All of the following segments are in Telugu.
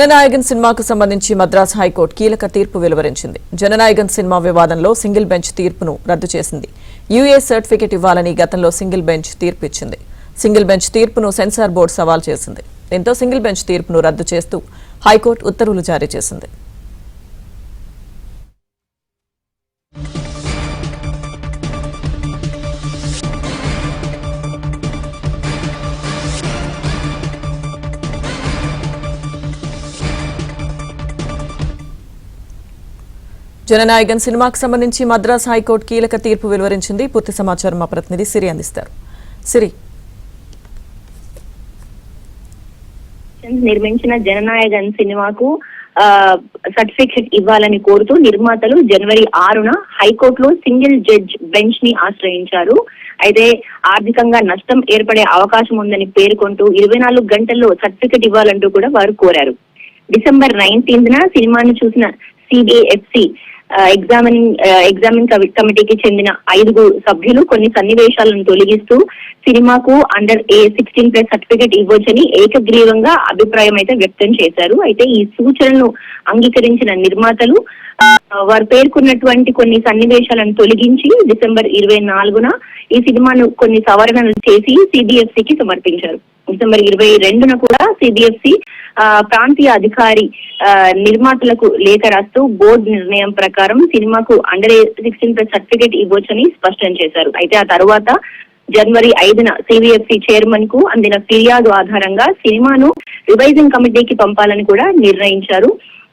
జననాయగన్ సినిమాకు సంబంధించి మద్రాస్ హైకోర్టు కీలక తీర్పు వెలువరించింది. జననాయగన్ సినిమా వివాదంలో సింగిల్ బెంచ్ తీర్పును రద్దు చేసింది. యూఏ సర్టిఫికెట్ ఇవ్వాలని గతంలో సింగిల్ బెంచ్ తీర్పు ఇచ్చింది. సింగిల్ బెంచ్ తీర్పును సెన్సార్ బోర్డు సవాల్ చేసింది. దీంతో సింగిల్ బెంచ్ తీర్పును రద్దు చేస్తూ హైకోర్టు ఉత్తర్వులు జారీ చేసింది. జననాయగన్ సినిమాకు సంబంధించి మద్రాస్ హైకోర్టు కీలక తీర్పు వెలువరించింది. పూర్తి సమాచారం మా ప్రతినిధి సిరి అందిస్తారు. సిరి, నిర్మించిన జననాయగన్ సినిమాకు సర్టిఫికెట్ ఇవ్వాలని కోరుతూ నిర్మాతలు జనవరి 6న హైకోర్టులో సింగిల్ జడ్జ్ బెంచ్ ని ఆశ్రయించారు. అయితే ఆర్థికంగా నష్టం ఏర్పడే అవకాశం ఉందని పేర్కొంటూ 24 గంటల్లో సర్టిఫికెట్ ఇవ్వాలంటూ కూడా వారు కోరారు. డిసెంబర్ 19న సినిమాను చూసిన సిబిఎఫ్సి ఎగ్జామిన్ కమిటీకి చెందిన 5 సభ్యులు కొన్ని సన్నివేశాలను తొలగిస్తూ సినిమాకు అండర్ 16+ సర్టిఫికెట్ ఇవ్వొచ్చని ఏకగ్రీవంగా అభిప్రాయం అయితే వ్యక్తం చేశారు. అయితే ఈ సూచనను అంగీకరించిన నిర్మాతలు వారు పేర్కొన్నటువంటి కొన్ని సన్నివేశాలను తొలగించి డిసెంబర్ 24న ఈ సినిమాను కొన్ని సవరణలు చేసి సిబిఎఫ్సికి సమర్పించారు. డిసెంబర్ 22న కూడా సిబిఎఫ్సి ప్రాంతీయ అధికారి నిర్మాతలకు లేఖ రాస్తూ బోర్డు నిర్ణయం ప్రకారం సినిమాకు అండర్ 16+ సర్టిఫికెట్ ఇవ్వొచ్చని స్పష్టం చేశారు. అయితే ఆ తర్వాత జనవరి 5న సిబిఎఫ్సి చైర్మన్ కు అందిన ఫిర్యాదు ఆధారంగా సినిమాను రివైజింగ్ కమిటీకి పంపాలని కూడా నిర్ణయించారు.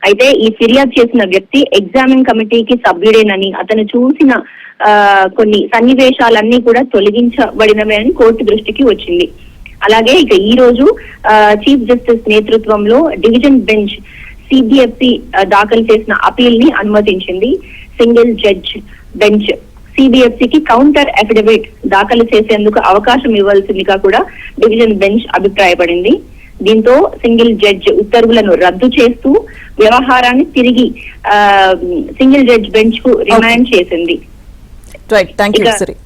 అయితే ఈ ఫిర్యాదు చేసిన వ్యక్తి ఎగ్జామిన్ కమిటీకి సభ్యుడేనని, అతను చూసిన కొన్ని సన్నివేశాలన్నీ కూడా తొలగించబడినవే అని కోర్టు దృష్టికి వచ్చింది. అలాగే ఇక ఈ రోజు చీఫ్ జస్టిస్ నేతృత్వంలో డివిజన్ బెంచ్ సిబిఎఫ్సి దాఖలు చేసిన అపీల్ ని అనుమతించింది. సింగిల్ జడ్జ్ బెంచ్ సిబిఎఫ్సికి కౌంటర్ అఫిడవిట్ దాఖలు చేసేందుకు అవకాశం ఇవ్వాల్సిందిగా కూడా డివిజన్ బెంచ్ అభిప్రాయపడింది. దీంతో సింగిల్ జడ్జ్ ఉత్తర్వులను రద్దు చేస్తూ వ్యవహారాన్ని తిరిగి సింగిల్ జడ్జ్ బెంచ్ కు రిమాండ్ చేసింది. రైట్, థాంక్యూ సిరి.